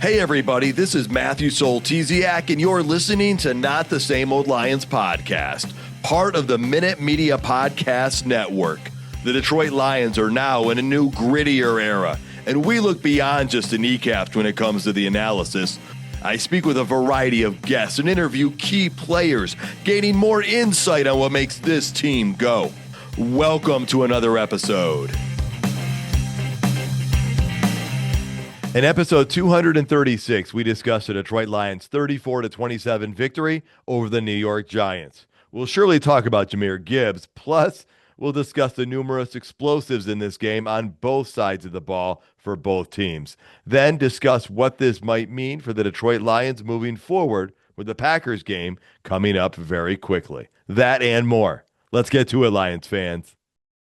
Hey everybody, this is Matthew Soltiziak, and you're listening to Not the Same Old Lions podcast, part of the Minute Media Podcast Network. The Detroit Lions are now in a new, grittier era, and we look beyond just the kneecaps when it comes to the analysis. I speak with a variety of guests and interview key players, gaining more insight on what makes this team go. Welcome to another episode. In episode 236, we discussed the Detroit Lions' 34-27 victory over the New York Giants. We'll surely talk about Jahmyr Gibbs, plus we'll discuss the numerous explosives in this game on both sides of the ball for both teams. Then discuss what this might mean for the Detroit Lions moving forward with the Packers game coming up very quickly. That and more. Let's get to it, Lions fans.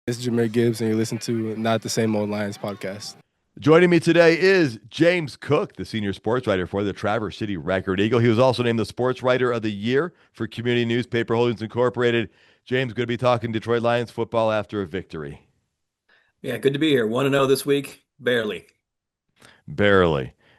This is Jahmyr Gibbs, and you're listening to Not the Same Old Lions podcast. Joining me today is James Cook, the senior sports writer for the Traverse City Record Eagle. He was also named the Sports Writer of the Year for Community Newspaper Holdings Incorporated. James, good to be talking Detroit Lions football after a victory. Yeah, good to be here. 1-0 this week, barely.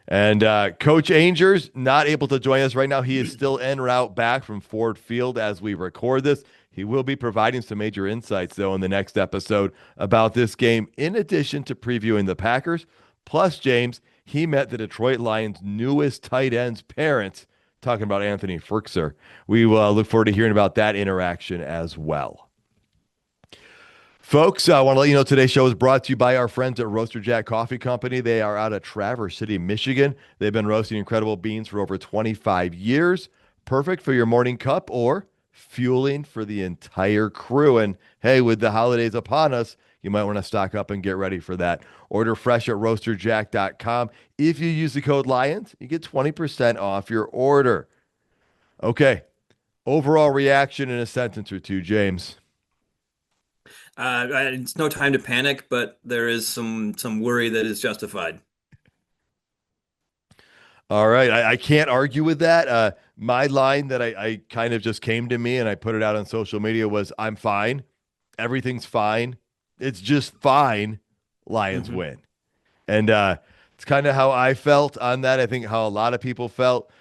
And Coach Angers not able to join us right now. He is still en route back from Ford Field as we record this. He will be providing some major insights, though, in the next episode about this game, in addition to previewing the Packers. Plus, James, he met the Detroit Lions' newest tight end's parents, talking about Anthony Firkser. We look forward to hearing about that interaction as well. Folks, I want to let you know today's show is brought to you by our friends at Roaster Jack Coffee Company. They are out of Traverse City, Michigan. They've been roasting incredible beans for over 25 years. Perfect for your morning cup or fueling for the entire crew. And hey, with the holidays upon us, you might want to stock up and get ready for that. Order fresh at roasterjack.com. If you use the code LIONS, you get 20% off your order. Okay, overall reaction in a sentence or two, James. It's no time to panic, but there is some worry that is justified. All right. I can't argue with that. My line that I kind of just came to me and I put it out on social media was, I'm fine. Everything's fine. It's just fine. Lions win. And it's kind of how I felt on that. I think how a lot of people felt.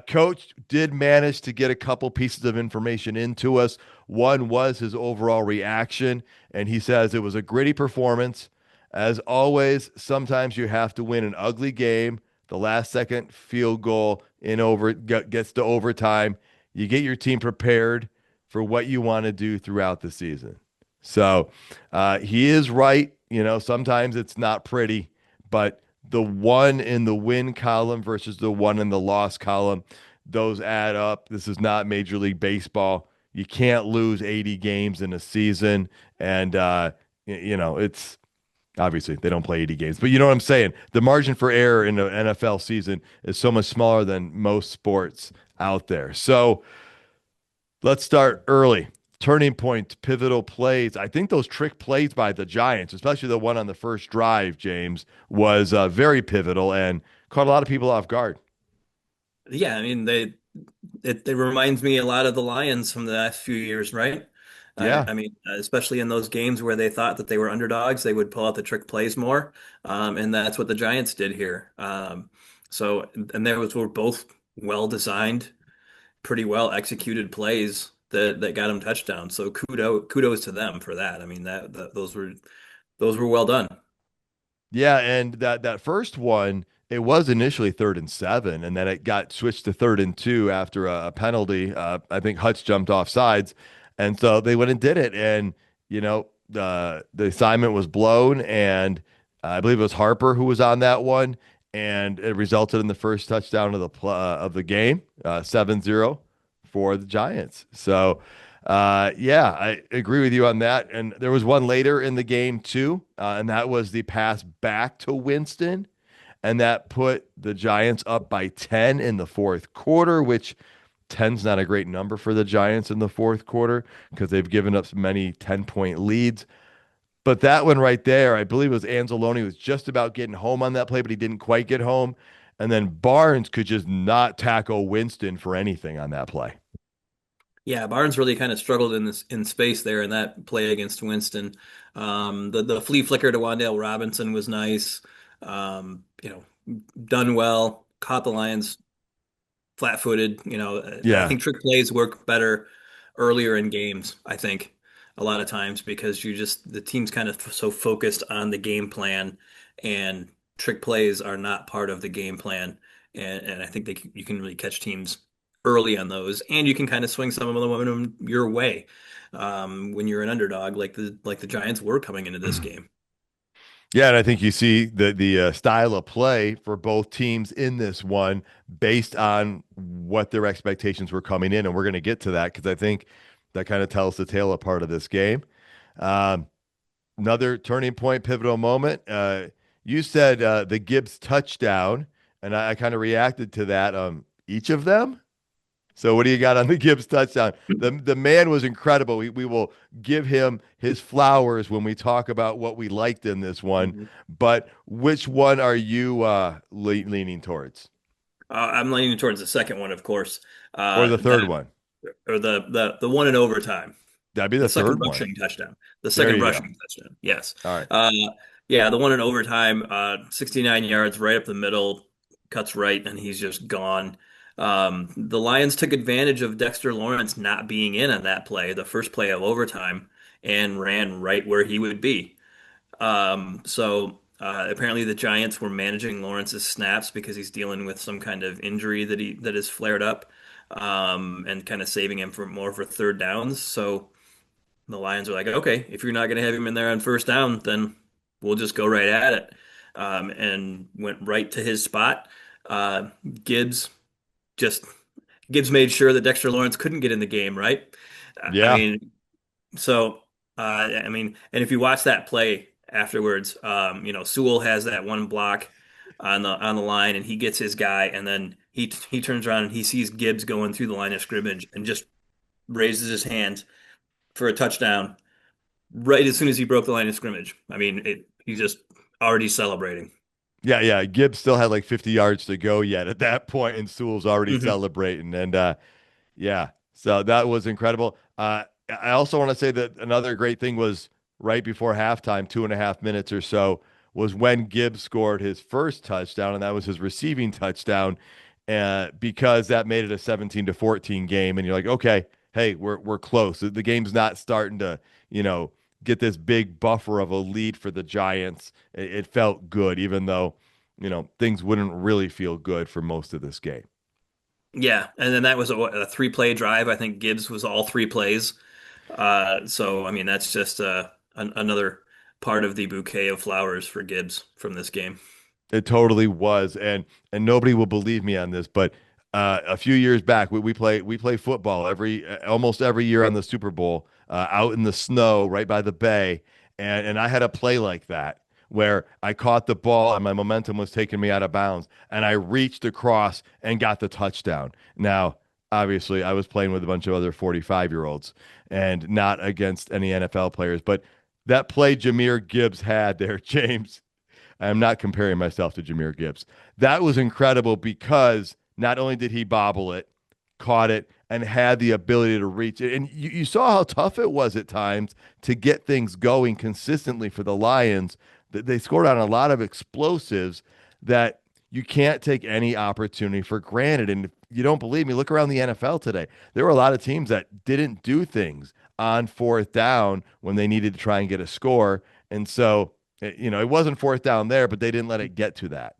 Coach did manage to get a couple pieces of information into us. One was his overall reaction, and he says it was a gritty performance. As always, sometimes you have to win an ugly game. The last second field goal gets to overtime. You get your team prepared for what you want to do throughout the season. So he is right. You know, sometimes it's not pretty, but the one in the win column versus the one in the loss column, those add up. This is not Major League Baseball. You can't lose 80 games in a season. And, it's obviously they don't play 80 games, but you know what I'm saying? The margin for error in the NFL season is so much smaller than most sports out there. So let's start early. Turning point, pivotal plays. I think those trick plays by the Giants, especially the one on the first drive, James, was very pivotal and caught a lot of people off guard. Yeah, I mean, it reminds me a lot of the Lions from the last few years, right? Yeah. I mean, especially in those games where they thought that they were underdogs, they would pull out the trick plays more, and that's what the Giants did here. And those were both well-designed, pretty well-executed plays that got them touchdowns. So kudos to them for that. I mean, those were well done. Yeah, and that first one, it was initially 3rd and 7, and then it got switched to 3rd and 2 after a penalty. I think Hutch jumped off sides. And so they went and did it. And, the assignment was blown. And I believe it was Harper who was on that one. And it resulted in the first touchdown of the game, 7-0 for the Giants. So, I agree with you on that. And there was one later in the game, too. And that was the pass back to Winston. And that put the Giants up by 10 in the fourth quarter, which 10's not a great number for the Giants in the fourth quarter because they've given up many 10-point leads. But that one right there, I believe it was Anzalone was just about getting home on that play, but he didn't quite get home. And then Barnes could just not tackle Winston for anything on that play. Yeah, Barnes really kind of struggled in space there in that play against Winston. The flea flicker to Wan'Dale Robinson was nice. Done well. caught the Lions flat-footed. I Yeah. think trick plays work better earlier in games, I think, a lot of times because the team's kind of so focused on the game plan, and trick plays are not part of the game plan. And I think you can really catch teams early on those, and you can kind of swing some of the momentum your way when you're an underdog, like the Giants were coming into this game. Yeah, and I think you see the style of play for both teams in this one based on what their expectations were coming in, and we're going to get to that because I think that kind of tells the tale of part of this game. Um, Another turning point, pivotal moment. You said the Gibbs touchdown, and I kind of reacted to that. Each of them. So what do you got on the Gibbs touchdown? The man was incredible. We will give him his flowers when we talk about what we liked in this one. Mhm. But which one are you leaning towards, I'm leaning towards the second one, of course. or the That third one? or the one in overtime. That'd be the The second third one. rushing touchdown. The There second you go. rushing touchdown. Yes. All right. Uh, yeah, the one in overtime, 69 yards right up the middle, cuts right, and he's just gone. The Lions took advantage of Dexter Lawrence not being in on that play, the first play of overtime, and ran right where he would be. Apparently the Giants were managing Lawrence's snaps because he's dealing with some kind of injury that has flared up, and kind of saving him for more for third downs. So the Lions are like, okay, if you're not going to have him in there on first down, then we'll just go right at it. And went right to his spot. Uh, Gibbs just Gibbs made sure that Dexter Lawrence couldn't get in the game, right? I Yeah. mean, and if you watch that play afterwards, Sewell has that one block on the line, and he gets his guy, and then he turns around and he sees Gibbs going through the line of scrimmage and just raises his hand for a touchdown right as soon as he broke the line of scrimmage. He's just already celebrating. Yeah, yeah. Gibbs still had like 50 yards to go yet at that point, and Sewell's already Hmm. celebrating. And yeah, so that was incredible. I also want to say that another great thing was right before halftime, 2.5 minutes or so, was when Gibbs scored his first touchdown, and that was his receiving touchdown, because that made it a 17-14 game. And you're like, okay, hey, we're close. The game's not starting to, you know, get this big buffer of a lead for the Giants. It felt good, even though, things wouldn't really feel good for most of this game. Yeah, and then that was a three-play drive. I think Gibbs was all three plays. That's just another part of the bouquet of flowers for Gibbs from this game. It totally was, and nobody will believe me on this, but a few years back, we play football almost every year on the Super Bowl, out in the snow right by the bay, and I had a play like that where I caught the ball and my momentum was taking me out of bounds, and I reached across and got the touchdown. Now, obviously, I was playing with a bunch of other 45-year-olds and not against any NFL players, but that play Jahmyr Gibbs had there, James. I am not comparing myself to Jahmyr Gibbs. That was incredible because not only did he bobble it, caught it, and had the ability to reach it. And you saw how tough it was at times to get things going consistently for the Lions. They scored on a lot of explosives that you can't take any opportunity for granted. And if you don't believe me, look around the NFL today. There were a lot of teams that didn't do things on fourth down when they needed to try and get a score. And so it wasn't fourth down there, but they didn't let it get to that.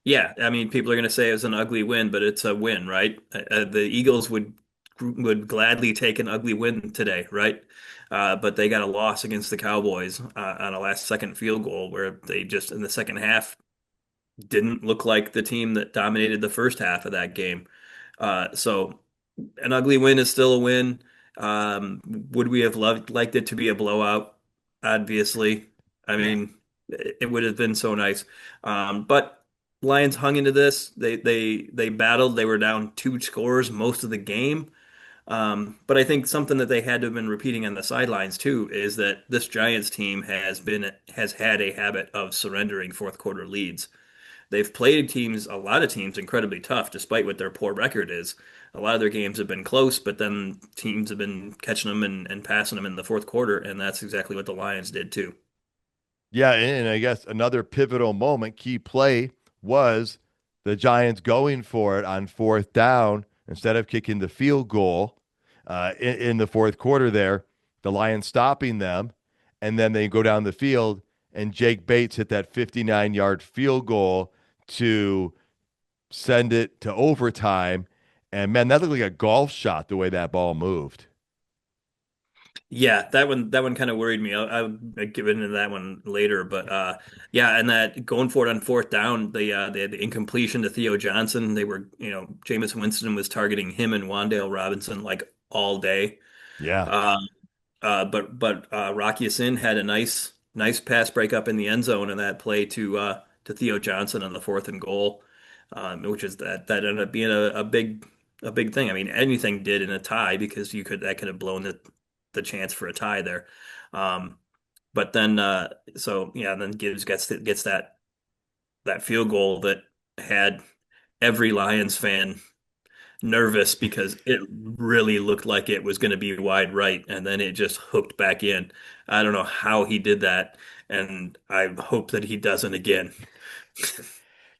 Yeah, I mean, people are going to say it was an ugly win, but it's a win, right? The Eagles would gladly take an ugly win today, right? But they got a loss against the Cowboys on a last second field goal where they just in the second half didn't look like the team that dominated the first half of that game. So an ugly win is still a win. Would we have liked it to be a blowout? Obviously. I Yeah. mean, it would have been so nice. But Lions hung into this. They battled. They were down two scores most of the game. But I think something that they had to have been repeating on the sidelines too is that this Giants team has had a habit of surrendering fourth quarter leads. They've played a lot of teams incredibly tough, despite what their poor record is. A lot of their games have been close, but then teams have been catching them and passing them in the fourth quarter, and that's exactly what the Lions did too. Yeah, and I guess another pivotal moment, key play was the Giants going for it on fourth down instead of kicking the field goal in the fourth quarter there, the Lions stopping them, and then they go down the field, and Jake Bates hit that 59-yard field goal to send it to overtime. And man, that looked like a golf shot the way that ball moved. Yeah, that one kind of worried me. I'll get into that one later, but yeah, and that going for it on fourth down, they had the incompletion to Theo Johnson. They were, Jameis Winston was targeting him and Wan'Dale Robinson like all day. Yeah. Uh, but Rocky Sin had a nice pass break up in the end zone, and that play to Theo Johnson on the fourth and goal, which is that ended up being a big thing. I mean, anything did in a tie because that could have blown the chance for a tie there. Um, but then so yeah, then Gibbs gets that field goal that had every Lions fan nervous because it really looked like it was going to be wide right, and then it just hooked back in. I don't know how he did that, and I hope that he doesn't again.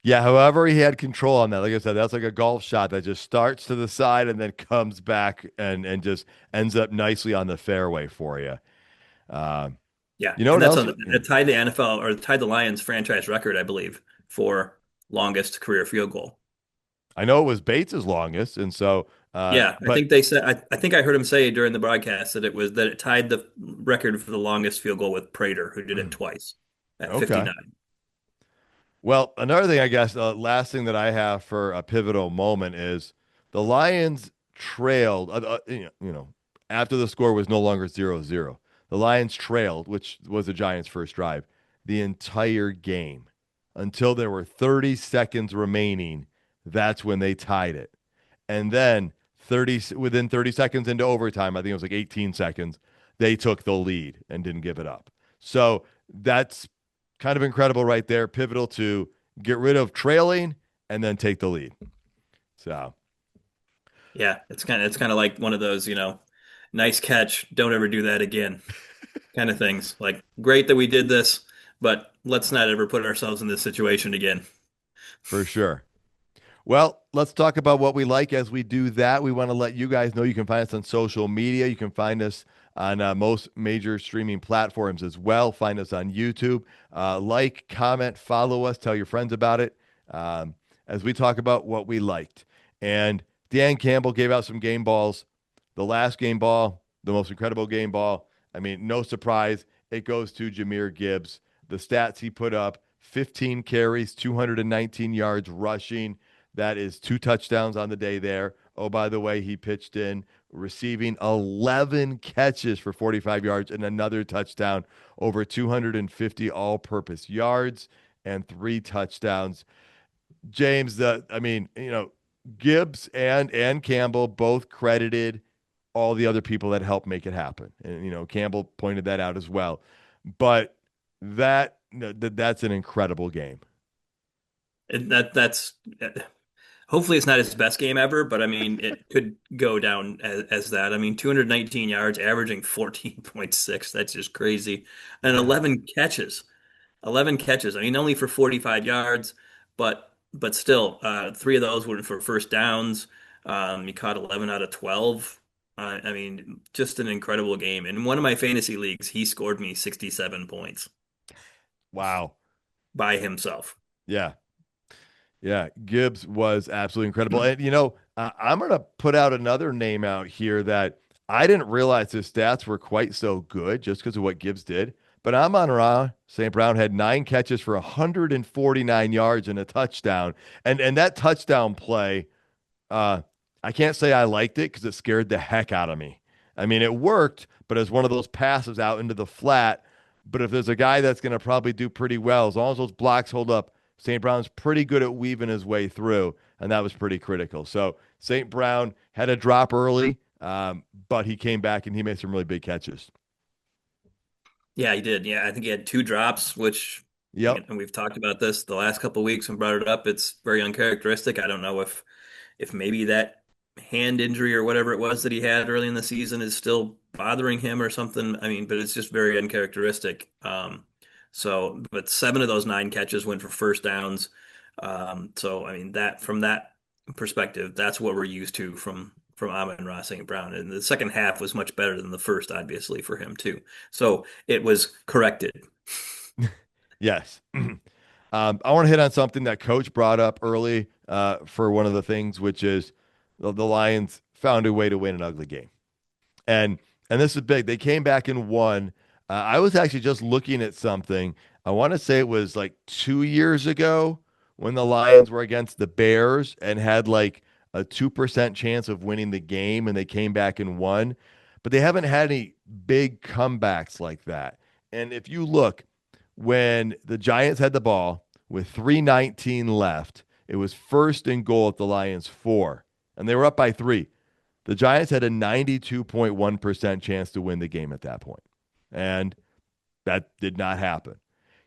Yeah, however, he had control on that. Like I said, that's like a golf shot that just starts to the side and then comes back and just ends up nicely on the fairway for you. Um, Yeah, you know and what that's else? on it tied the NFL or tied the Lions franchise record, I believe, for longest career field goal. I know it was Bates's longest, and so, Yeah, I but think they said I think I heard him say during the broadcast that it tied the record for the longest field goal with Prater, who did it twice at okay. 59. Well, another thing, I guess, last thing that I have for a pivotal moment is the Lions trailed, after the score was no longer 0-0. The Lions trailed, which was the Giants' first drive, the entire game until there were 30 seconds remaining. That's when they tied it. And then within 30 seconds into overtime, I think it was like 18 seconds, they took the lead and didn't give it up. So that's kind of incredible right there. Pivotal to get rid of trailing and then take the lead. So Yeah, it's kind of like one of those, nice catch, don't ever do that again kind of things. Like, great that we did this, but let's not ever put ourselves in this situation again. for sure. Well, let's talk about what we like as we do that. We want to let you guys know you can find us on social media. You can find us on most major streaming platforms as well. Find us on YouTube. Like, comment, follow us, tell your friends about it as we talk about what we liked. And Dan Campbell gave out some game balls. The last game ball, the most incredible game ball. I mean, no surprise. It goes to Jahmyr Gibbs. The stats he put up 15 carries, 219 yards rushing. That is 2 touchdowns on the day there. Oh, by the way, he pitched in receiving 11 catches for 45 yards and another touchdown, over 250 all purpose yards and 3 touchdowns. James, Gibbs and Campbell both credited all the other people that helped make it happen. And, Campbell pointed that out as well. But that's an incredible game. And that's hopefully it's not his best game ever, but I mean, it could go down as that. I mean, 219 yards, averaging 14.6. That's just crazy. And Yeah. 11 catches. 11 catches. I mean, only for 45 yards, but still, three of those were for first downs. He caught 11 out of 12. I mean, just an incredible game. In one of my fantasy leagues, he scored me 67 points Wow. by himself. Yeah. Yeah. Gibbs was absolutely incredible. And, I'm going to put out another name out here that I didn't realize his stats were quite so good just because of what Gibbs did. But Amon-Ra St. Brown had 9 catches for 149 yards and a touchdown. And that touchdown play, uh, I can't say I liked it because it scared the heck out of me. I mean, it worked, but it's one of those passes out into the flat. But if there's a guy that's going to probably do pretty well, as long as those blocks hold up, St. Brown's pretty good at weaving his way through, and that was pretty critical. So St. Brown had a drop early, but he came back and he made some really big catches. Yeah, he did. Yeah, I think he had two drops, which, Yep. and we've talked about this the last couple of weeks and brought it up. It's very uncharacteristic. I don't know if maybe that hand injury or whatever it was that he had early in the season is still bothering him or something. I mean, but it's just very uncharacteristic. But seven of those nine catches went for first downs. So I mean that from that perspective, that's what we're used to from Amon-Ra St. Brown. And the second half was much better than the first, obviously, for him too. So it was corrected. Yes. I want to hit on something that Coach brought up early for one of the things, which is the Lions found a way to win an ugly game. And and this is big. They came back and won. I was actually just looking at something. I want to say it was like 2 years ago when the Lions were against the Bears and had like a 2% chance of winning the game, and they came back and won. But they haven't had any big comebacks like that. And if you look, when the Giants had the ball with 3:19 left, it was first and goal at the Lions 4, and they were up by 3. The Giants had a 92.1% chance to win the game at that point, and that did not happen.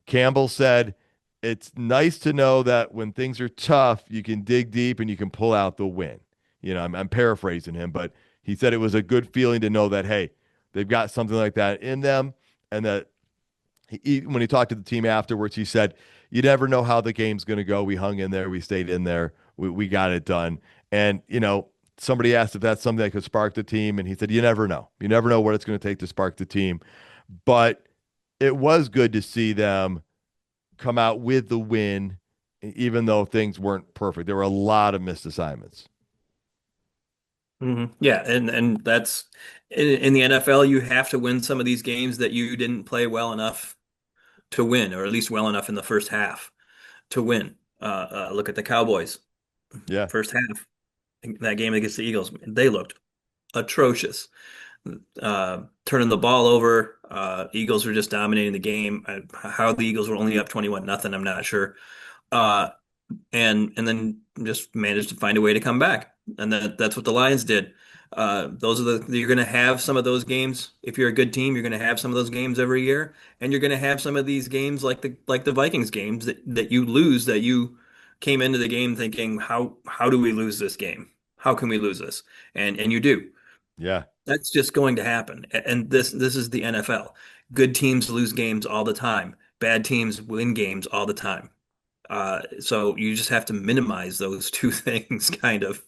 Campbell said, it's nice to know that when things are tough, you can dig deep and you can pull out the win. I'm paraphrasing him, but he said it was a good feeling to know that, hey, they've got something like that in them. And that when he talked to the team afterwards, he said, you never know how the game's going to go. We hung in there. We stayed in there. We got it done. And, somebody asked if that's something that could spark the team. And he said, you never know. You never know what it's going to take to spark the team. But it was good to see them come out with the win, even though things weren't perfect. There were a lot of missed assignments. Yeah, and that's in the NFL, you have to win some of these games that you didn't play well enough to win, or at least well enough in the first half to win. Look at the Cowboys, Yeah. first half, that game against the Eagles, they looked atrocious. Turning the ball over, Eagles were just dominating the game. How the Eagles were only up 21 nothing, I'm not sure. Uh, and then just managed to find a way to come back. And that's what the Lions did. Those are you're going to have some of those games. If you're a good team, you're going to have some of those games every year, and you're going to have some of these games like the Vikings games that you lose, that you came into the game thinking, how do we lose this game? How can we lose this? And you do. Yeah. That's just going to happen. And this is the NFL. Good teams lose games all the time. Bad teams win games all the time. So you just have to minimize those two things, kind of,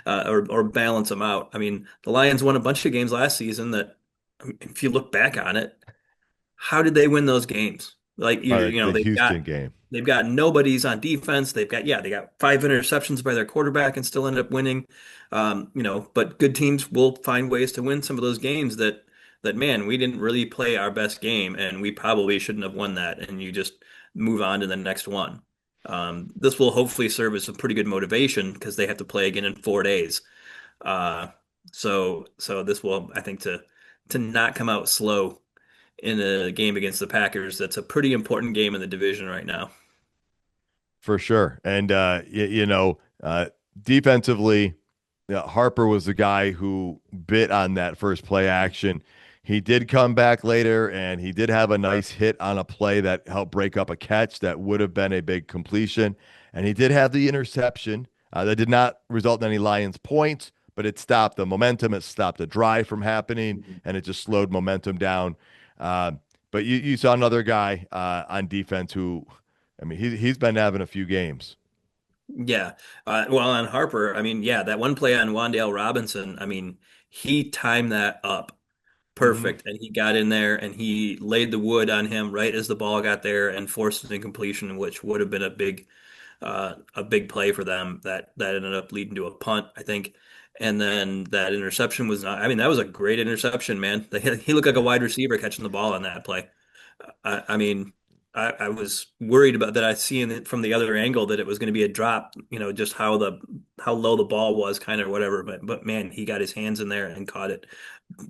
or balance them out. I mean, the Lions won a bunch of games last season that, I mean, if you look back on it, how did they win those games? Like By you know, the Houston game. they've got nobodies on defense. They got 5 interceptions by their quarterback and still end up winning. But good teams will find ways to win some of those games that man, we didn't really play our best game and we probably shouldn't have won that. And you just move on to the next one. This will hopefully serve as a pretty good motivation because they have to play again in 4 days. Uh, so this will, I think, to not come out slow in a game against the Packers. That's a pretty important game in the division right now. For sure. And, defensively, Harper was the guy who bit on that first play action. He did come back later, and he did have a nice hit on a play that helped break up a catch that would have been a big completion. And he did have the interception that did not result in any Lions points, but it stopped the momentum. It stopped the drive from happening, and it just slowed momentum down. Uh, but you saw another guy on defense who, I mean, he's been having a few games. Yeah. Well, on Harper, I mean, yeah, that one play on Wan'Dale Robinson, I mean, he timed that up Hmm. perfect, and he got in there and he laid the wood on him right as the ball got there and forced an incompletion, which would have been a big play for them. That ended up leading to a punt, I think. And then that interception was not, I mean, that was a great interception, man. He looked like a Yeah. wide receiver catching the ball on that play. I mean, I was worried about that. I seen it from the other angle that it was going to be a drop, just how low the ball was, kind of whatever. But man, he got his hands in there and caught it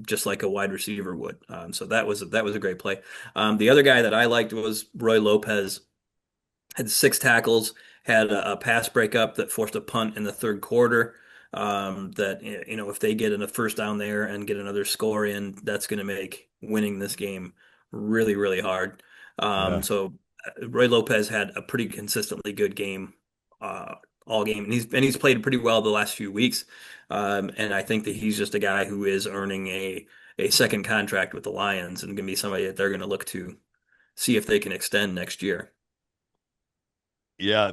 just like a wide receiver would. So that was a great play. The other guy that I liked was Roy Lopez. Had 6 tackles, had a pass breakup that forced a punt in the third quarter. That if they get in a first down there and get another score in, that's going to make winning this game really, really hard. Yeah. Roy Lopez had a pretty consistently good game uh, all game, and he's played pretty well the last few weeks. And I think that he's just a guy who is earning a second contract with the Lions and going to be somebody that they're going to look to see if they can extend next year. Yeah,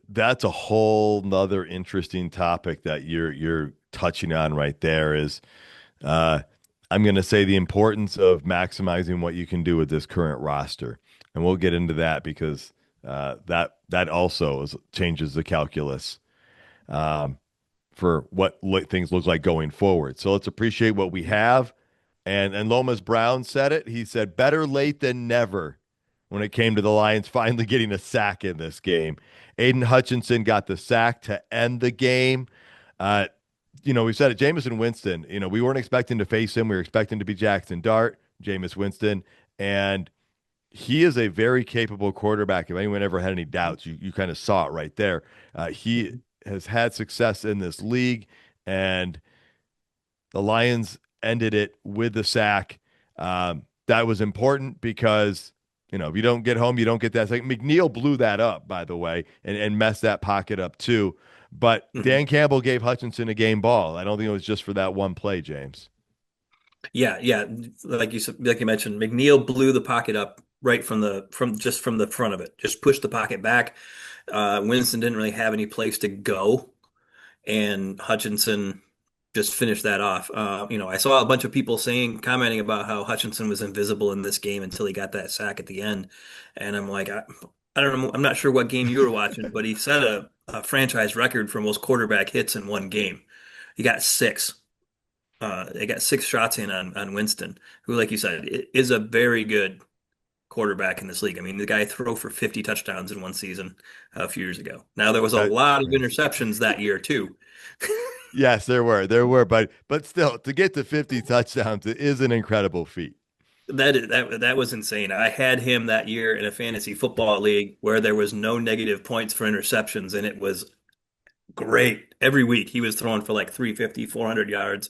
that's a whole nother interesting topic that you're touching on right there is uh I'm going to say the importance of maximizing what you can do with this current roster. And we'll get into that because that also changes the calculus um for what things look like going forward. So let's appreciate what we have. And Lomas Brown said it. He said, better late than never when it came to the Lions finally getting a sack in this game. Aiden Hutchinson got the sack to end the game. Uh, we said it, Jameis Winston, we weren't expecting to face him. We were expecting to be Jackson Dart, Jameis Winston, and he is a very capable quarterback. If anyone ever had any doubts, you kind of saw it right there. He has had success in this league, and the Lions ended it with the sack. That was important because, if you don't get home, you don't get that. Like McNeil blew that up, by the way, and messed that pocket up too. But Mhm. Dan Campbell gave Hutchinson a game ball. I don't think it was just for that one play, James. Yeah, yeah. Like you mentioned, McNeil blew the pocket up right from the front of it. Just pushed the pocket back. Winston didn't really have any place to go, and Hutchinson just finished that off. I saw a bunch of people commenting about how Hutchinson was invisible in this game until he got that sack at the end, and I'm like, I don't know, I'm not sure what game you were watching, but he set a franchise record for most quarterback hits in one game. He got six. They got six shots in on Winston, who, like you said, is a very good quarterback in this league. I mean, the guy threw for 50 touchdowns in one season a few years ago. Now there was a That's lot of crazy. interceptions that year too. Yes, there were, but still, to get to 50 touchdowns, it is an incredible feat. That was insane. I had him that year in a fantasy football league where there was no negative points for interceptions, and it was great. Every week he was throwing for like 350, 400 yards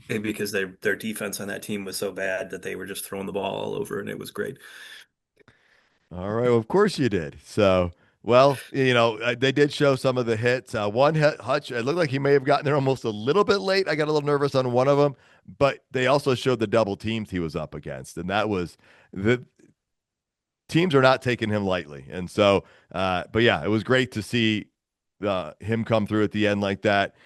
because their defense on that team was so bad that they were just throwing the ball all over, and it was great. All right. Well, of course you did. So, well, they did show some of the hits. One hit, Hutch, it looked like he may have gotten there almost a little bit late. I got a little nervous on one of them, but they also showed the double teams he was up against. And that was the teams are not taking him lightly. And so, but yeah, it was great to see him come through at the end like that.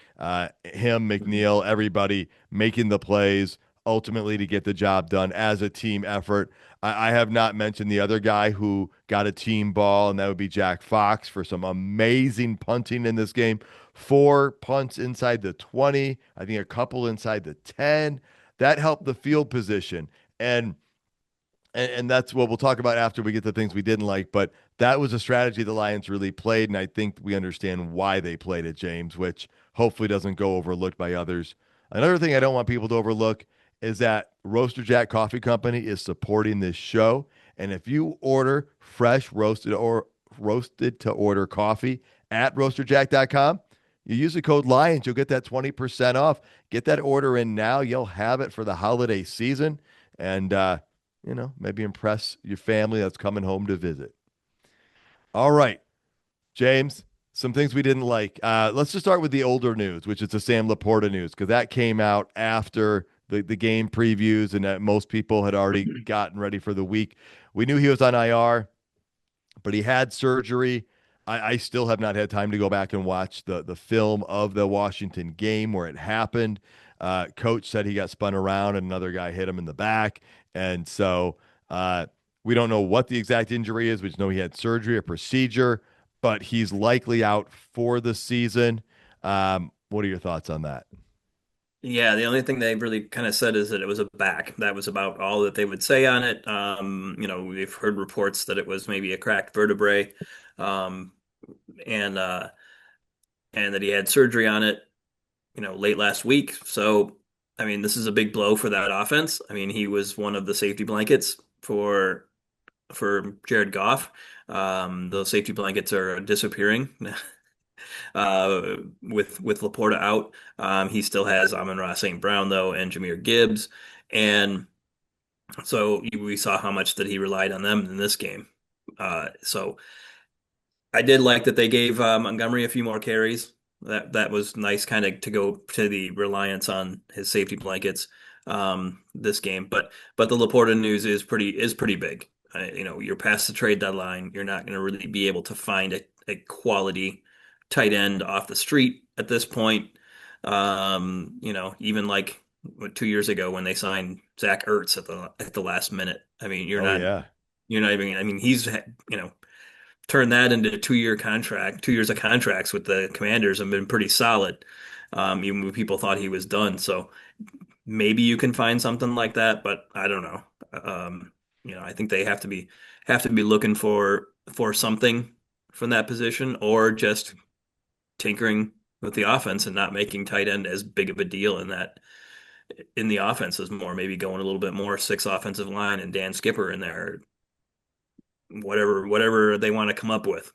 Him, McNeil, everybody making the plays ultimately to get the job done as a team effort. I have not mentioned the other guy who got a team ball, and that would be Jack Fox for some amazing punting in this game. Four punts inside the 20, I think a couple inside the 10. That helped the field position. And that's what we'll talk about after we get the things we didn't like. But that was a strategy the Lions really played, and I think we understand why they played it, James, which hopefully doesn't go overlooked by others. Another thing I don't want people to overlook is that Roaster Jack Coffee Company is supporting this show. And if you order fresh roasted to order coffee at roasterjack.com, you use the code LIONS, you'll get that 20% off. Get that order in now. You'll have it for the holiday season. And maybe impress your family that's coming home to visit. All right, James, some things we didn't like. Let's just start with the older news, which is the Sam Laporta news, because that came out after the game previews and that most people had already gotten ready for the week. We knew he was on IR, but he had surgery. I still have not had time to go back and watch the film of the Washington game where it happened. Coach said he got spun around and another guy hit him in the back. And so we don't know what the exact injury is. We just know he had surgery, a procedure, but he's likely out for the season. What are your thoughts on that? Yeah, the only thing they really kind of said is that it was a back. That was about all that they would say on it. We've heard reports that it was maybe a cracked vertebrae, um, and and that he had surgery on it, late last week. So, I mean, this is a big blow for that offense. I mean, he was one of the safety blankets for Jared Goff. Those safety blankets are disappearing with Laporta out. He still has Amon-Ra St. Brown though, and Jahmyr Gibbs, and so we saw how much that he relied on them in this game. So I did like that they gave Montgomery a few more carries. That was nice, kind of to go to the reliance on his safety blankets this game. But the Laporta news is pretty big. You're past the trade deadline. You're not going to really be able to find a quality tight end off the street at this point. Even like 2 years ago when they signed Zach Ertz at the last minute. I mean, Oh yeah. you're not even. I mean, he's turned that into a 2-year contract, 2 years of contracts with the Commanders and been pretty solid. Even when people thought he was done. So maybe you can find something like that, but I don't know. I think they have to be looking for something from that position, or just tinkering with the offense and not making tight end as big of a deal in the offense as more, maybe going a little bit more six offensive line and Dan Skipper in there, whatever they want to come up with.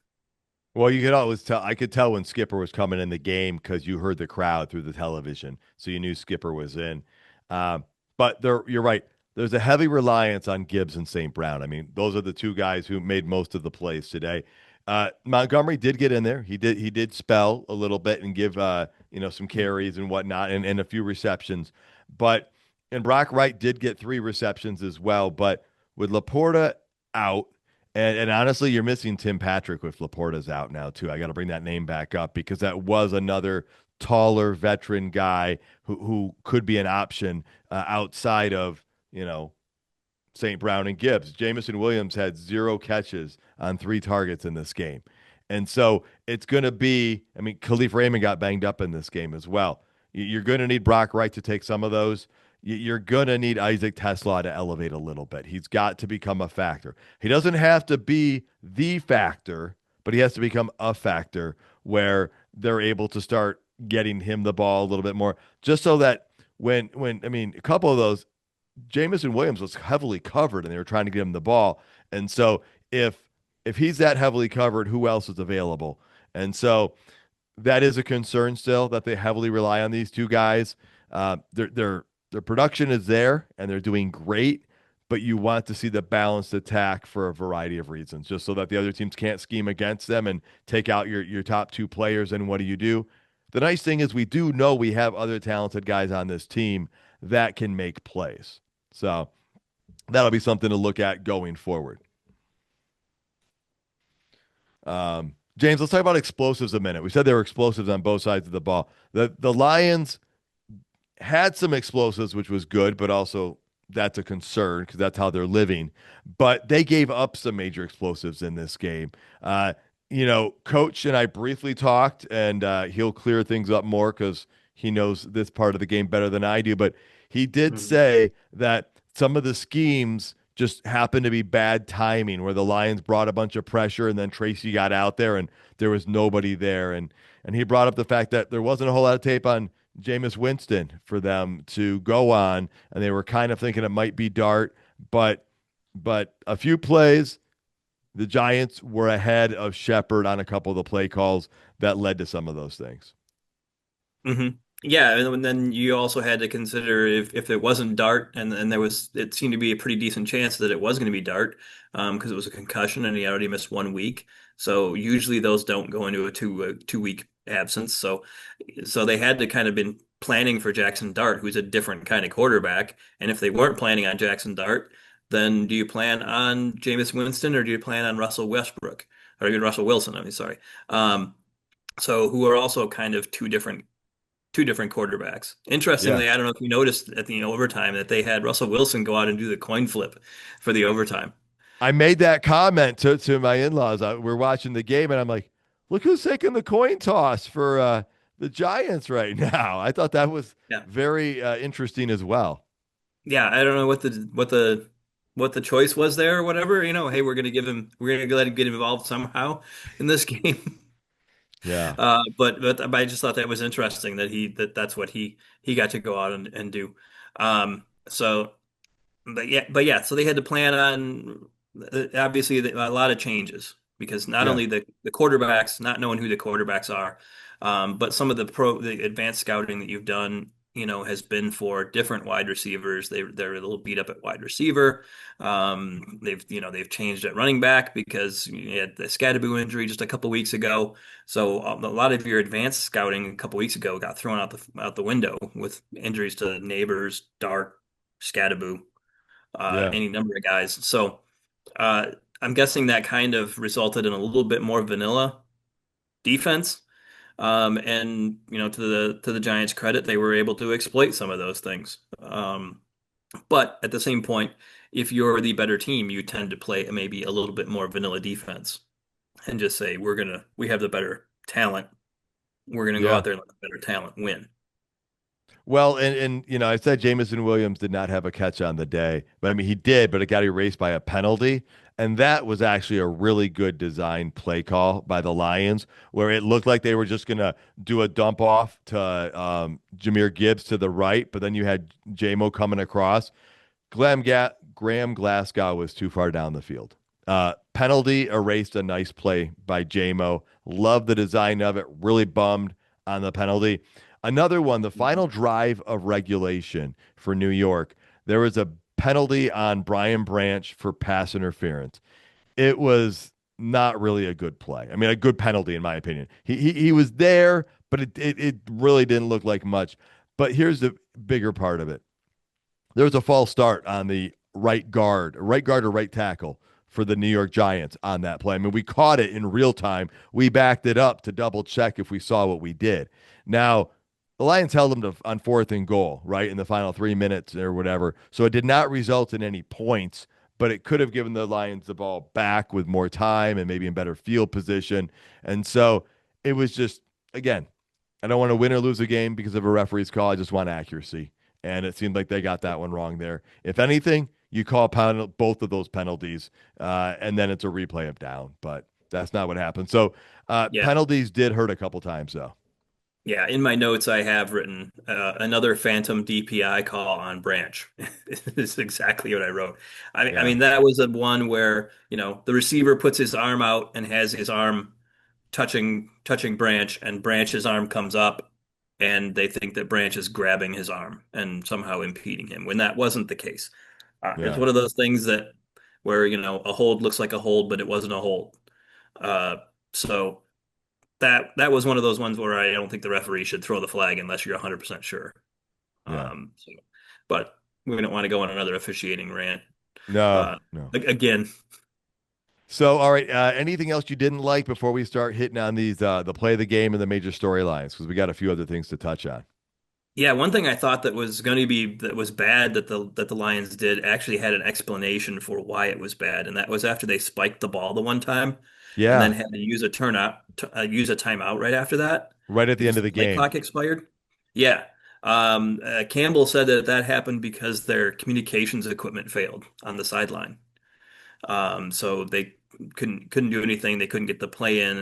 Well, you could always tell. I could tell when Skipper was coming in the game because you heard the crowd through the television, so you knew Skipper was in. Um, but you're right. There's a heavy reliance on Gibbs and St. Brown. I mean, those are the two guys who made most of the plays today. Montgomery did get in there. He did spell a little bit and give some carries and whatnot and a few receptions. But and Brock Wright did get 3 receptions as well. But with Laporta out. And honestly, you're missing Tim Patrick with Laporta's out now too. I got to bring that name back up because that was another taller veteran guy who could be an option outside of St. Brown and Gibbs. Jamison Williams had 0 catches on 3 targets in this game, and so it's going to be. I mean, Khalif Raymond got banged up in this game as well. You're going to need Brock Wright to take some of those. You're going to need Isaac Tesla to elevate a little bit. He's got to become a factor. He doesn't have to be the factor, but he has to become a factor where they're able to start getting him the ball a little bit more, just so that when I mean a couple of those, Jamison Williams was heavily covered and they were trying to get him the ball, and so if he's that heavily covered, who else is available? And so that is a concern still that they heavily rely on these two guys. Their production is there and they're doing great, but you want to see the balanced attack for a variety of reasons, just so that the other teams can't scheme against them and take out your top 2 players. And what do? The nice thing is we do know we have other talented guys on this team that can make plays. So that'll be something to look at going forward. James, let's talk about explosives a minute. We said there were explosives on both sides of the ball. The Lions had some explosives, which was good, but also that's a concern because that's how they're living. But they gave up some major explosives in this game. Coach and I briefly talked, and he'll clear things up more because he knows this part of the game better than I do. But he did Mhm. say that some of the schemes just happened to be bad timing, where the Lions brought a bunch of pressure, and then Tracy got out there, and there was nobody there. And he brought up the fact that there wasn't a whole lot of tape on Jameis Winston for them to go on, and they were kind of thinking it might be Dart, but a few plays, the Giants were ahead of Shepard on a couple of the play calls that led to some of those things. hmm Yeah, and then you also had to consider if it wasn't Dart, and it seemed to be a pretty decent chance that it was going to be Dart, because it was a concussion and he already missed 1 week. So usually those don't go into a 2 week absence. So they had to kind of been planning for Jackson Dart, who's a different kind of quarterback. And if they weren't planning on Jackson Dart, then do you plan on Jameis Winston, or do you plan on Russell Westbrook, or even Russell Wilson? I mean, sorry. Um, so who are also kind of two different quarterbacks. Yeah. Interestingly, I don't know if you noticed at the overtime that they had Russell Wilson go out and do the coin flip for the overtime. I made that comment to my in-laws. We're watching the game, and I'm like, look who's taking the coin toss for the Giants right now. I thought that was Yeah. very interesting as well. Yeah, I don't know what the choice was there or whatever. Hey, we're gonna let him get involved somehow in this game. Yeah. But I just thought that was interesting that's what he got to go out and do. So but yeah, so they had to plan on obviously a lot of changes, because not Yeah. only the quarterbacks, not knowing who the quarterbacks are, but some of the advanced scouting that you've done, has been for different wide receivers. They're a little beat up at wide receiver. They've changed at running back because you had the Scadaboo injury just a couple weeks ago. So a lot of your advanced scouting a couple weeks ago got thrown out the window with injuries to Neighbors, Dart, Scadaboo, Yeah. any number of guys. So uh, I'm guessing that kind of resulted in a little bit more vanilla. defense. And to the Giants' credit, they were able to exploit some of those things. But at the same point, if you're the better team, you tend to play maybe a little bit more vanilla defense and just say, we have the better talent. We're gonna go Yeah. out there and let the better talent win. Well, and I said Jamison Williams did not have a catch on the day, but I mean he did, but it got erased by a penalty, and that was actually a really good design play call by the Lions, where it looked like they were just gonna do a dump off to Jahmyr Gibbs to the right, but then you had JMO coming across. Graham Glasgow was too far down the field. Penalty erased a nice play by JMO. Love the design of it. Really bummed on the penalty. Another one, the final drive of regulation for New York, there was a penalty on Brian Branch for pass interference. It was not really a good play. I mean, a good penalty in my opinion. He was there, but it really didn't look like much. But here's the bigger part of it. There was a false start on the right guard or right tackle for the New York Giants on that play. I mean, we caught it in real time. We backed it up to double check if we saw what we did. Now, the Lions held them on 4th and goal, right, in the final 3 minutes or whatever. So it did not result in any points, but it could have given the Lions the ball back with more time and maybe in better field position. And so it was just, again, I don't want to win or lose a game because of a referee's call. I just want accuracy. And it seemed like they got that one wrong there. If anything, you call both of those penalties, and then it's a replay of down. But that's not what happened. So Yeah. penalties did hurt a couple times, though. Yeah, in my notes, I have written another phantom DPI call on Branch. This is exactly what I wrote. I Yeah, mean, that was a one where, the receiver puts his arm out and has his arm touching Branch, and Branch's arm comes up, and they think that Branch is grabbing his arm and somehow impeding him, when that wasn't the case. It's yeah, one of those things that where, a hold looks like a hold, but it wasn't a hold. So that was one of those ones where I don't think the referee should throw the flag unless you're 100% sure. yeah. So, but we don't want to go on another officiating rant. No, Uh, no. Again, So, all right. Anything else you didn't like before we start hitting on these the play of the game and the major storylines? Because we got a few other things to touch on. yeah, one thing I thought that was bad that the Lions did actually had an explanation for why it was bad, and that was after they spiked the ball the one time, and then Yeah, had to use a timeout right after that right at the end because of the the play game. clock expired. Yeah. Campbell said that happened because their communications equipment failed on the sideline. So they couldn't do anything. They couldn't get the play in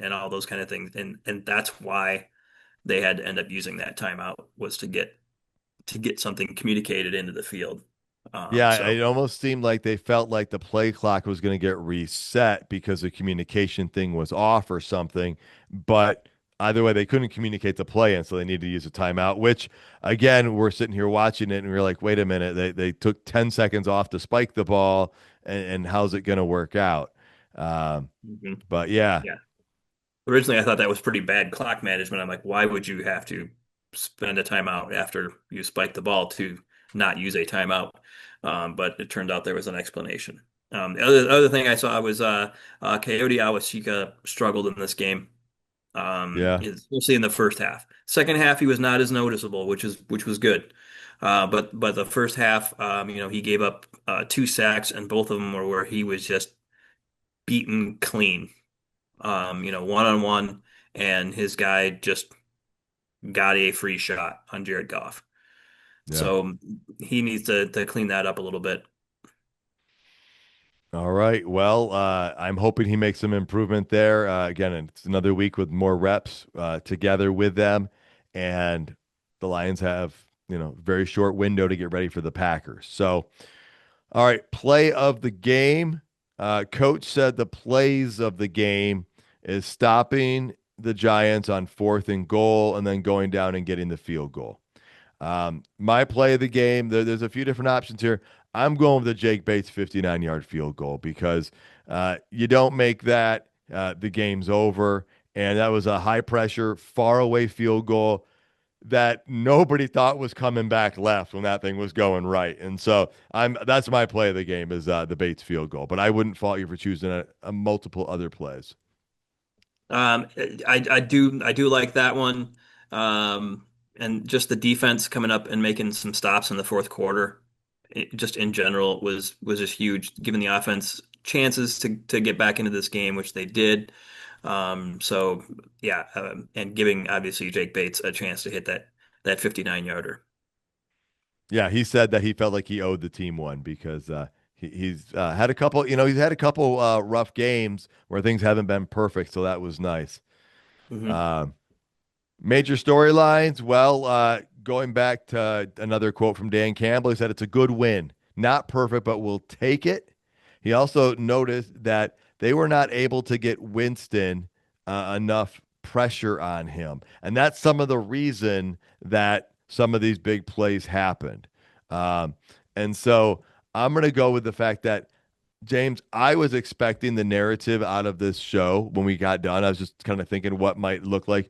and all those kind of things. And that's why they had to end up using that timeout, was to get something communicated into the field. Yeah, So it almost seemed like they felt like the play clock was going to get reset because the communication thing was off or something. But either way, they couldn't communicate the play, and so they needed to use a timeout. Which, again, we're sitting here watching it, and we're like, "Wait a minute! They took 10 seconds off to spike the ball, and how's it going to work out?" Um, mhm. but yeah, Yeah. Originally, I thought that was pretty bad clock management. I'm like, why would you have to spend a timeout after you spike the ball to not use a timeout? But it turned out there was an explanation. The other thing I saw was Coyote Awashika struggled in this game, yeah, especially in the first half. Second half, he was not as noticeable, which was good. But the first half, he gave up 2 sacks, and both of them were where he was just beaten clean, one on one, and his guy just got a free shot on Jared Goff. yeah. So he needs to clean that up a little bit. All right. Well, I'm hoping he makes some improvement there. Again, it's another week with more reps together with them, and the Lions have very short window to get ready for the Packers. So, all right, play of the game. Coach said the plays of the game is stopping the Giants on 4th and goal, and then going down and getting the field goal. My play of the game, there's a few different options here. I'm going with the Jake Bates 59-yard field goal because you don't make that, the game's over. And that was a high pressure, far away field goal that nobody thought was coming back left when that thing was going right. And so that's my play of the game is the Bates field goal. But I wouldn't fault you for choosing a multiple other plays. Um, I do like that one. And just the defense coming up and making some stops in the fourth quarter, just in general was just huge, giving the offense chances to get back into this game, which they did. So yeah, and giving obviously Jake Bates a chance to hit that 59 yarder. Yeah, he said that he felt like he owed the team one because he's had a couple, he's had a couple rough games where things haven't been perfect, so that was nice. Hmm. Um, Major storylines. Well, going back to another quote from Dan Campbell, he said it's a good win. Not perfect, but we'll take it. He also noticed that they were not able to get Winston enough pressure on him. And that's some of the reason that some of these big plays happened. Um, and so I'm going to go with the fact that James, I was expecting the narrative out of this show when we got done. I was just kind of thinking what might look like.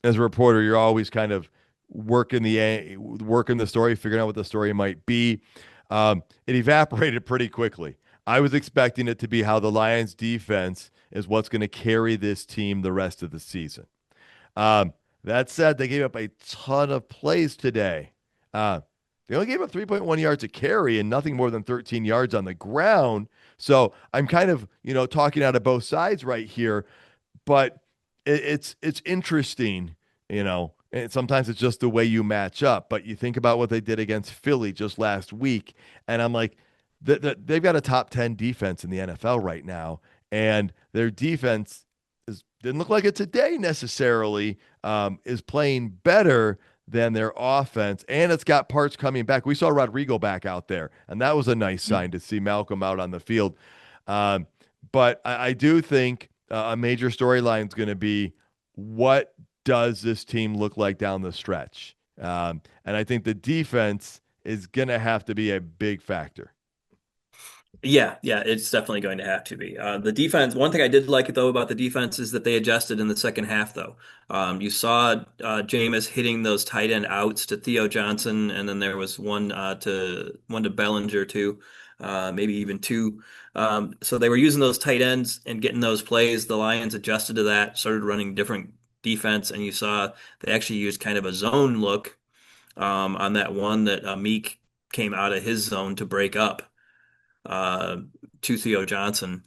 As a reporter, you're always kind of working the story, figuring out what the story might be. It evaporated pretty quickly. I was expecting it to be how the Lions defense is what's going to carry this team the rest of the season. Um, that said, they gave up a ton of plays today. Uh, they only gave up 3.1 yards a carry and nothing more than 13 yards on the ground. So I'm kind of, talking out of both sides right here, but it's interesting, and sometimes it's just the way you match up. But you think about what they did against Philly just last week, and I'm like, they've got a top 10 defense in the NFL right now, and their defense didn't look like it today necessarily, is playing better than their offense, and it's got parts coming back. We saw Rodrigo back out there, and that was a nice sign to see Malcolm out on the field. Um, but I do think a major storyline is going to be what does this team look like down the stretch? And I think the defense is going to have to be a big factor. Yeah, yeah, it's definitely going to have to be. The defense, one thing I did like though about the defense is that they adjusted in the second half though. You saw Jameis hitting those tight end outs to Theo Johnson, and then there was one to Bellinger too, maybe even two. So they were using those tight ends and getting those plays. The Lions adjusted to that, started running different defense, and you saw they actually used kind of a zone look on that one that Meek came out of his zone to break up uh, to Theo Johnson.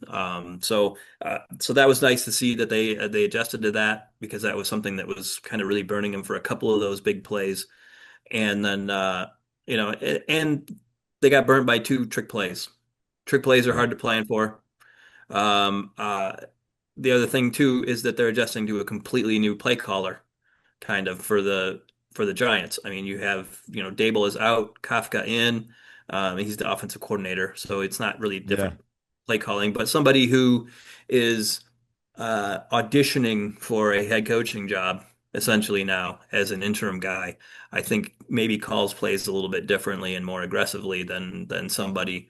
So that was nice to see that they adjusted to that because that was something that was kind of really burning him for a couple of those big plays, and then and they got burnt by two trick plays. Trick plays are hard Right. to plan for. Um, uh, the other thing too is that they're adjusting to a completely new play caller kind of for the Giants. I mean, you have, Dable is out, Kafka in. He's the offensive coordinator, so it's not really Yeah. different play calling, but somebody who is auditioning for a head coaching job essentially now as an interim guy, I think maybe calls plays a little bit differently and more aggressively than somebody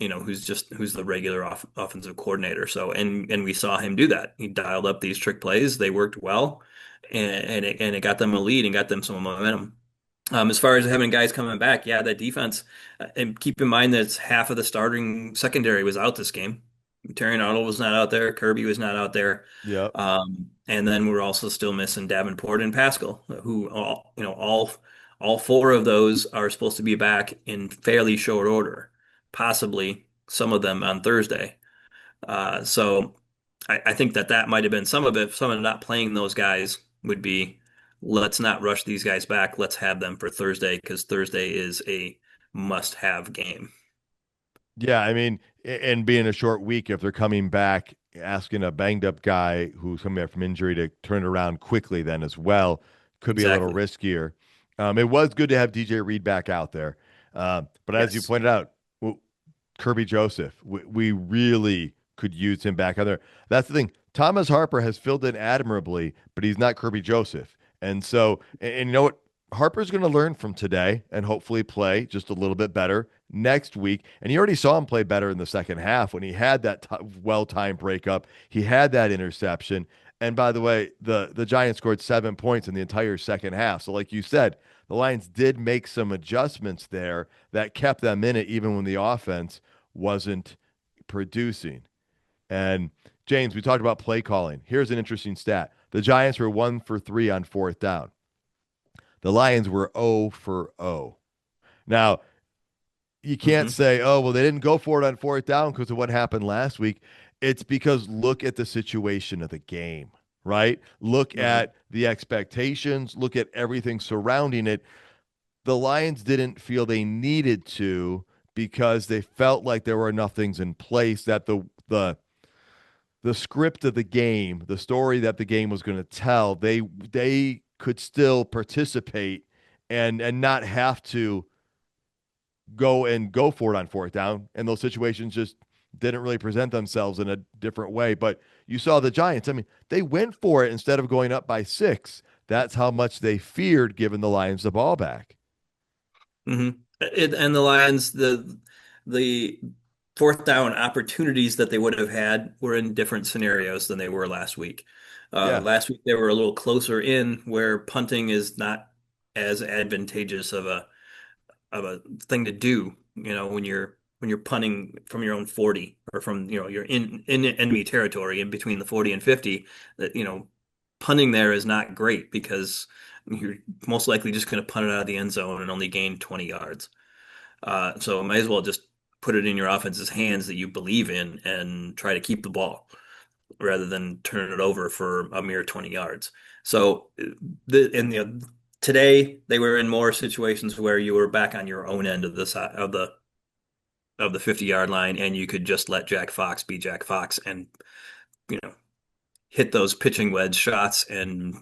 who's the regular offensive coordinator. So and we saw him do that. He dialed up these trick plays. They worked well, and it got them a lead and got them some momentum. As far as having guys coming back, yeah, that defense, and keep in mind that half of the starting secondary was out this game. Terry Arnold was not out there. Kirby was not out there. Yep. And then we're also still missing Davenport and Pascal, who all four of those are supposed to be back in fairly short order, possibly some of them on Thursday. So I think that might have been some of it. Some of not playing those guys would be, let's not rush these guys back. Let's have them for Thursday because Thursday is a must-have game. Yeah, I mean, and being a short week, if they're coming back, asking a banged up guy who's coming back from injury to turn it around quickly, then as well, could be a little Exactly. riskier. It was good to have DJ Reed back out there, but as you Yes. pointed out, Kirby Joseph, we really could use him back out there. That's the thing. Thomas Harper has filled in admirably, but he's not Kirby Joseph, and so and you know what? Harper's going to learn from today and hopefully play just a little bit better next week. And you already saw him play better in the second half when he had that well-timed breakup. He had that interception. And by the way, the Giants scored 7 points in the entire second half. So, like you said, the Lions did make some adjustments there that kept them in it, even when the offense wasn't producing. And James, we talked about play calling. Here's an interesting stat. The Giants were 1 for 3 on fourth down. The Lions were 0 for 0. Now, you can't Hmm. say, oh, well, they didn't go for it on fourth down because of what happened last week. It's because look at the situation of the game, right? Look Hmm. at the expectations, look at everything surrounding it. The Lions didn't feel they needed to because they felt like there were enough things in place that the script of the game, the story that the game was going to tell, they could still participate and not have to go for it on fourth down. And those situations just didn't really present themselves in a different way. But you saw the Giants. I mean, they went for it instead of going up by 6. That's how much they feared giving the Lions the ball back. Hmm. And the Lions, the fourth down opportunities that they would have had were in different scenarios than they were last week. Yeah. Last week they were a little closer in, where punting is not as advantageous of a thing to do, when you're punting from your own 40, or from, you're in enemy territory in between the 40 and 50, that, punting there is not great because you're most likely just going to punt it out of the end zone and only gain 20 yards. So might as well just put it in your offense's hands that you believe in and try to keep the ball rather than turn it over for a mere 20 yards. So today they were in more situations where you were back on your own end of the side of the 50-yard line, and you could just let Jack Fox be Jack Fox and, you know hit those pitching wedge shots and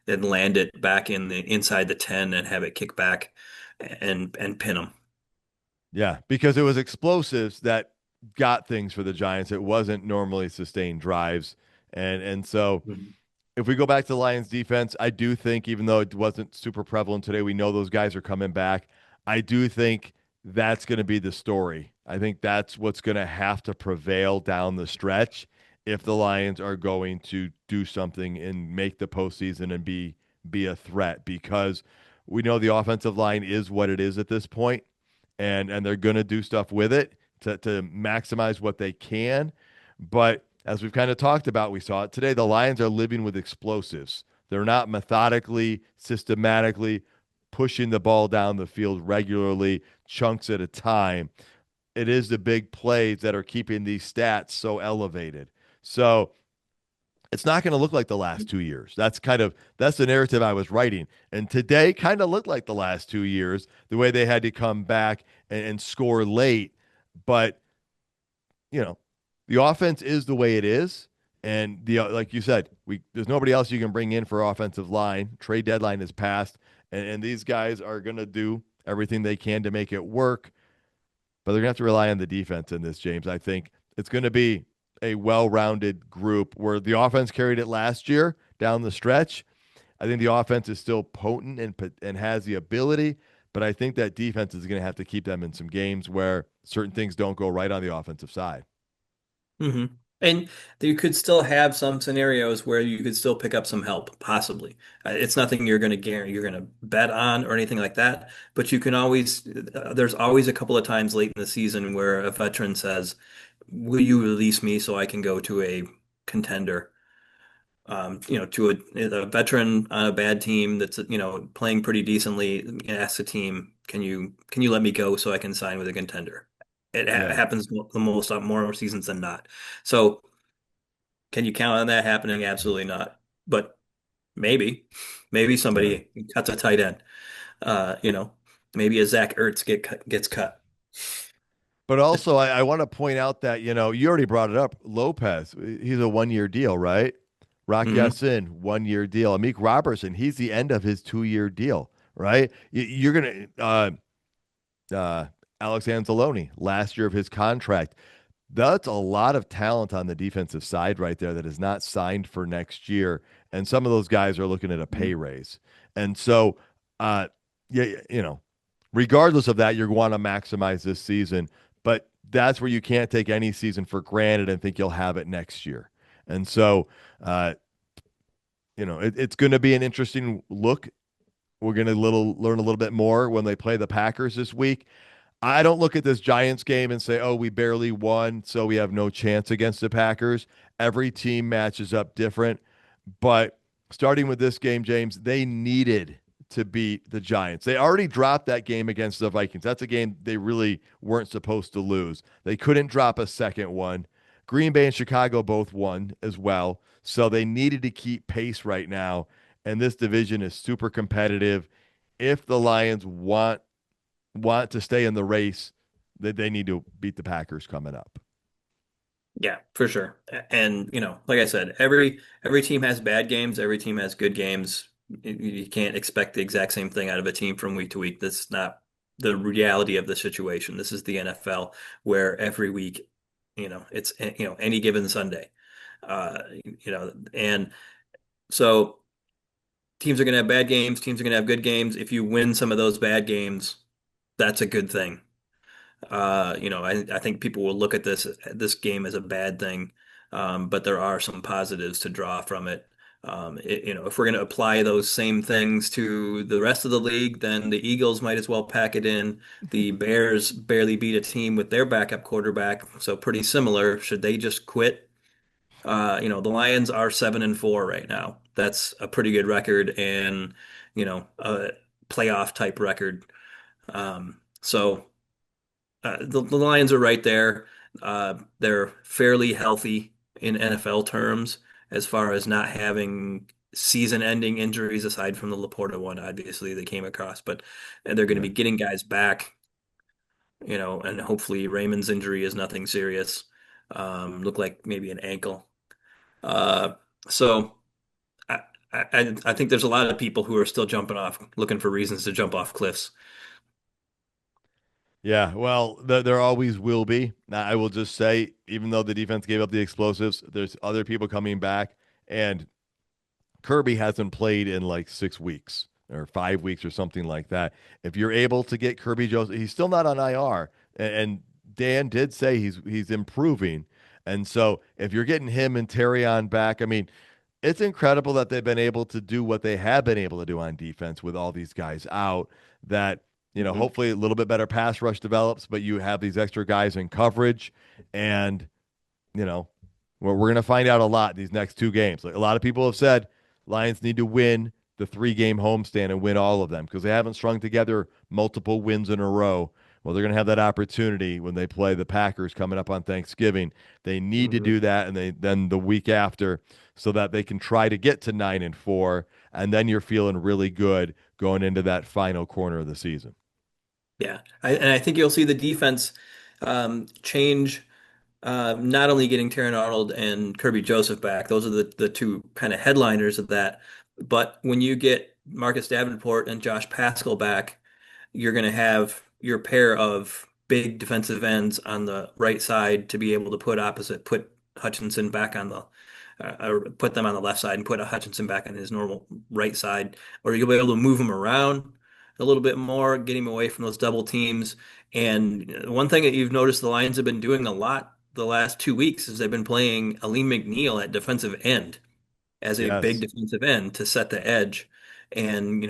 land it back in the inside the 10 and have it kick back and pin them. Yeah, because it was explosives that got things for the Giants. It wasn't normally sustained drives. And so Mhm. if we go back to the Lions defense, I do think, even though it wasn't super prevalent today, we know those guys are coming back. I do think that's going to be the story. I think that's what's going to have to prevail down the stretch if the Lions are going to do something and make the postseason and be a threat, because we know the offensive line is what it is at this point, and they're going to do stuff with it to maximize what they can. But as we've kind of talked about, we saw it today. The Lions are living with explosives. They're not methodically, systematically pushing the ball down the field regularly, chunks at a time. It is the big plays that are keeping these stats so elevated. So it's not going to look like the last 2 years. That's the narrative I was writing. And today kind of looked like the last 2 years, the way they had to come back and score late. But you know, the offense is the way it is, and like you said, we there's nobody else you can bring in for offensive line. Trade deadline is passed, and these guys are going to do everything they can to make it work, but they're going to have to rely on the defense in this, James. I think it's going to be a well-rounded group where the offense carried it last year down the stretch. I think the offense is still potent and has the ability, but I think that defense is going to have to keep them in some games where certain things don't go right on the offensive side. Hmm. And you could still have some scenarios where you could still pick up some help, possibly. It's nothing you're going to guarantee, you're going to bet on or anything like that. But you can always, there's always a couple of times late in the season where a veteran says, "Will you release me so I can go to a contender?" To a veteran on a bad team that's, playing pretty decently, ask the team, can you let me go so I can sign with a contender? It Yeah. happens the most more seasons than not. So can you count on that happening? Absolutely not. But maybe Yeah. somebody cuts a tight end. Uh, you know, Maybe a Zach Ertz gets cut. But also, I want to point out that, you already brought it up. Lopez, he's a 1 year deal, right? Rock Hmm. Yassin, 1 year deal. Amik Robertson, he's the end of his 2 year deal, right? You're going to, Alex Anzalone, last year of his contract. That's a lot of talent on the defensive side right there that is not signed for next year. And some of those guys are looking at a pay raise. And so, uh, yeah, regardless of that, you're going to maximize this season. But that's where you can't take any season for granted and think you'll have it next year. And so, uh, it's going to be an interesting look. We're going to learn a little bit more when they play the Packers this week. I don't look at this Giants game and say, oh, we barely won, so we have no chance against the Packers. Every team matches up different. But starting with this game, James, they needed to beat the Giants. They already dropped that game against the Vikings. That's a game they really weren't supposed to lose. They couldn't drop a second one. Green Bay and Chicago both won as well. So they needed to keep pace right now. And this division is super competitive. If the Lions want to stay in the race, that they need to beat the Packers coming up. Yeah, for sure. And like I said, every team has bad games, every team has good games. You can't expect the exact same thing out of a team from week to week. That's not the reality of the situation. This is the NFL where every week, it's any given Sunday. And so teams are going to have bad games, teams are going to have good games. If you win some of those bad games, that's a good thing. I think people will look at this game as a bad thing, but there are some positives to draw from it. If we're going to apply those same things to the rest of the league, then the Eagles might as well pack it in. The Bears barely beat a team with their backup quarterback, so pretty similar. Should they just quit? The Lions are 7-4 right now. That's a pretty good record and, a playoff type record. So. The Lions are right there. They're fairly healthy in NFL terms as far as not having season-ending injuries aside from the Laporta one, obviously they came across, but they're going to Yeah. be getting guys back, and hopefully Raymond's injury is nothing serious. Look like maybe an ankle. Uh, so I, I think there's a lot of people who are still jumping off, looking for reasons to jump off cliffs. Yeah, well, there always will be. Now, I will just say, even though the defense gave up the explosives, there's other people coming back, and Kirby hasn't played in like 6 weeks or 5 weeks or something like that. If you're able to get Kirby Joseph, he's still not on IR, and Dan did say he's improving, and so if you're getting him and Terry on back, I mean, it's incredible that they've been able to do what they have been able to do on defense with all these guys out. That Mhm. hopefully a little bit better pass rush develops, but you have these extra guys in coverage, and you know, we're going to find out a lot these next two games. Like a lot of people have said, Lions need to win the 3 game homestand and win all of them because they haven't strung together multiple wins in a row. Well, they're going to have that opportunity when they play the Packers coming up on Thanksgiving. They need to Mhm. do that, and then the week after, so that they can try to get to 9-4, and then you're feeling really good going into that final corner of the season. Yeah, and I think you'll see the defense change. Not only getting Terran Arnold and Kirby Joseph back, those are the two kind of headliners of that. But when you get Marcus Davenport and Josh Pascal back, you're going to have your pair of big defensive ends on the right side to be able to put Hutchinson back on the, or put them on the left side and put a Hutchinson back on his normal right side, or you'll be able to move him around a little bit more, get him away from those double teams. And one thing that you've noticed the Lions have been doing a lot the last 2 weeks is they've been playing Aleem McNeil at defensive end as a big Yes. defensive end to set the edge and,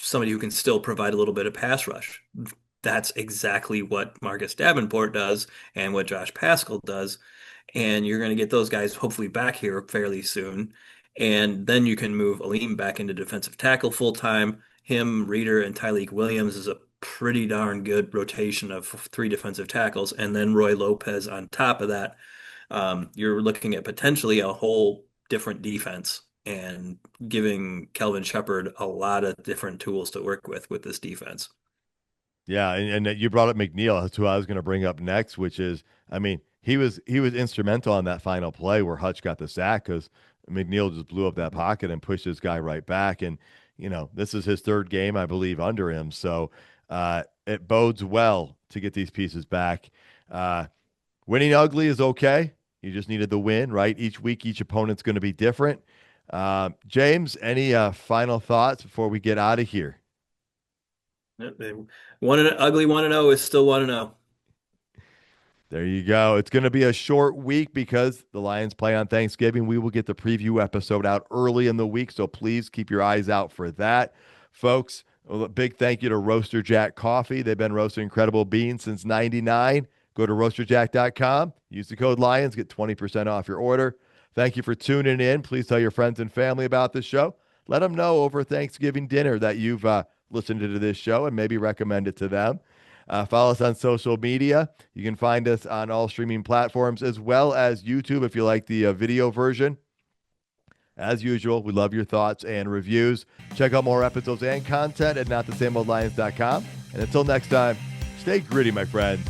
somebody who can still provide a little bit of pass rush. That's exactly what Marcus Davenport does and what Josh Pascal does. And you're going to get those guys hopefully back here fairly soon. And then you can move Aleem back into defensive tackle full time. Him, Reeder, and Tyleik Williams is a pretty darn good rotation of three defensive tackles. And then Roy Lopez on top of that. You're looking at potentially a whole different defense and giving Kelvin Shepard a lot of different tools to work with this defense. Yeah, and you brought up McNeil. That's who I was going to bring up next, which is, I mean, he was instrumental on that final play where Hutch got the sack because McNeil just blew up that pocket and pushed his guy right back. And this is his third game, I believe, under him. So it bodes well to get these pieces back. Uh, Winning ugly is okay. You just needed the win, right? Each week, each opponent's going to be different. James, any final thoughts before we get out of here? One and ugly 1-0 is still 1-0. There you go. It's going to be a short week because the Lions play on Thanksgiving. We will get the preview episode out early in the week, so please keep your eyes out for that. Folks, Well, a big thank you to Roaster Jack Coffee. They've been roasting incredible beans since 99. Go to roasterjack.com. Use the code LIONS. Get 20% off your order. Thank you for tuning in. Please tell your friends and family about this show. Let them know over Thanksgiving dinner that you've listened to this show and maybe recommend it to them. Follow us on social media. You can find us on all streaming platforms as well as YouTube if you like the video version. As usual, we love your thoughts and reviews. Check out more episodes and content at notthesameoldlions.com. And until next time, stay gritty, my friends.